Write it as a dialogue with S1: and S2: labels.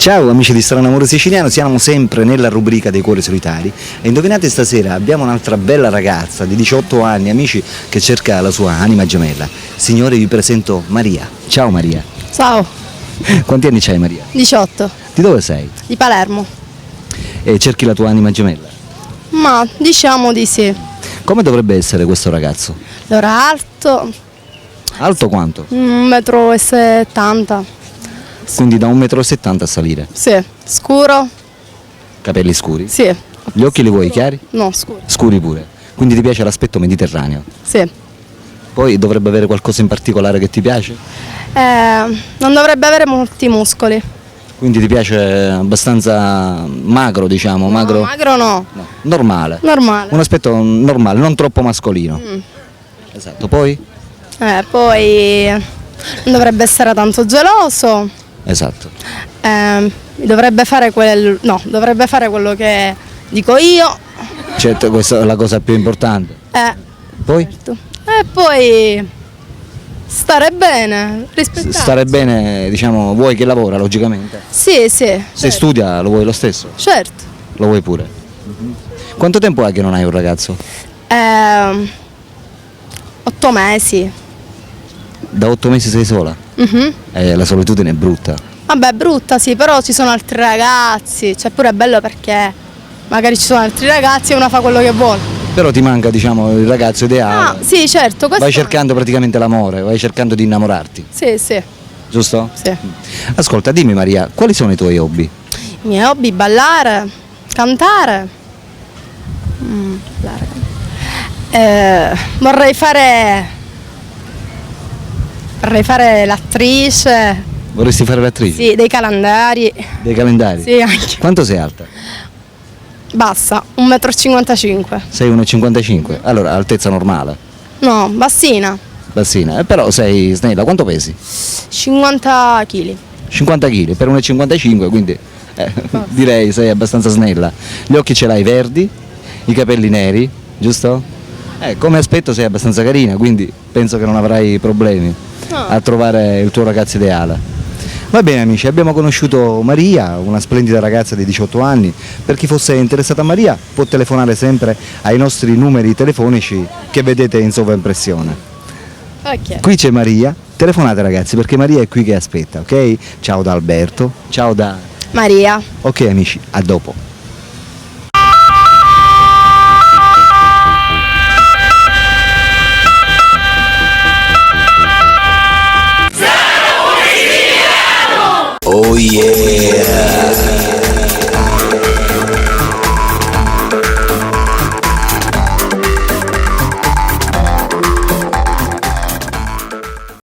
S1: Ciao amici di Strano Amore Siciliano, siamo sempre nella rubrica dei cuori solitari e indovinate stasera abbiamo un'altra bella ragazza di 18 anni, amici, che cerca la sua anima gemella. Signore, vi presento Maria. Ciao Maria.
S2: Ciao,
S1: Quanti anni c'hai Maria?
S2: 18,
S1: Di dove sei?
S2: di Palermo.
S1: E cerchi la tua anima gemella?
S2: Ma diciamo di sì.
S1: Come dovrebbe essere questo ragazzo?
S2: Allora, alto,
S1: Alto quanto?
S2: 1,70 m.
S1: Quindi da 1,70 m a salire.
S2: Sì. Scuro?
S1: Capelli scuri?
S2: Sì.
S1: Gli occhi li vuoi chiari?
S2: No, scuro.
S1: Scuri pure. Quindi ti piace l'aspetto mediterraneo?
S2: Sì.
S1: Poi dovrebbe avere qualcosa in particolare che ti piace?
S2: Non dovrebbe avere molti muscoli.
S1: Quindi ti piace abbastanza magro, diciamo, magro?
S2: No, magro no.
S1: No, normale.
S2: Normale.
S1: Un aspetto normale, non troppo mascolino. Esatto, poi?
S2: Poi non dovrebbe essere tanto geloso.
S1: Esatto.
S2: Dovrebbe fare dovrebbe fare quello che dico io.
S1: Certo, questa è la cosa più importante. Poi?
S2: E poi stare bene, rispettarsi.
S1: Stare bene, diciamo, vuoi che lavora, logicamente.
S2: Sì, sì.
S1: Se
S2: certo.
S1: studia lo vuoi lo stesso?
S2: Certo.
S1: Lo vuoi pure. Quanto tempo è che non hai un ragazzo?
S2: 8 mesi.
S1: Da 8 mesi sei sola?
S2: Mhm.
S1: La solitudine è brutta.
S2: Vabbè, brutta sì, però ci sono altri ragazzi, cioè pure è bello perché magari ci sono altri ragazzi e uno fa quello che vuole.
S1: Però ti manca, diciamo, il ragazzo ideale.
S2: Ah, sì, certo, questo
S1: Vai cercando praticamente l'amore, vai cercando di innamorarti,
S2: Sì, sì,
S1: giusto?
S2: sì.
S1: Ascolta, dimmi Maria, quali sono i tuoi hobby?
S2: I miei hobby, ballare, cantare. Vorrei fare l'attrice,
S1: Vorresti fare l'attrice?
S2: sì, dei calendari.
S1: Dei calendari?
S2: Sì, anche.
S1: Quanto sei alta?
S2: Bassa, 1,55 m.
S1: Sei 1,55 m? Allora, altezza normale,
S2: No, bassina,
S1: bassina. Però sei snella, quanto pesi?
S2: 50 kg.
S1: 50 kg, per 1,55 m, quindi direi sei abbastanza snella. Gli occhi ce l'hai verdi, i capelli neri, giusto? Come aspetto sei abbastanza carina, quindi penso che non avrai problemi a trovare il tuo ragazzo ideale. Va bene amici, abbiamo conosciuto Maria, una splendida ragazza di 18 anni. Per chi fosse interessato a Maria può telefonare sempre ai nostri numeri telefonici che vedete in sovraimpressione.
S2: Ok.
S1: Qui c'è Maria, telefonate ragazzi perché Maria è qui che aspetta, ok? Ciao da Alberto, ciao da...
S2: Maria.
S1: Ok amici, a dopo. Oh yeah!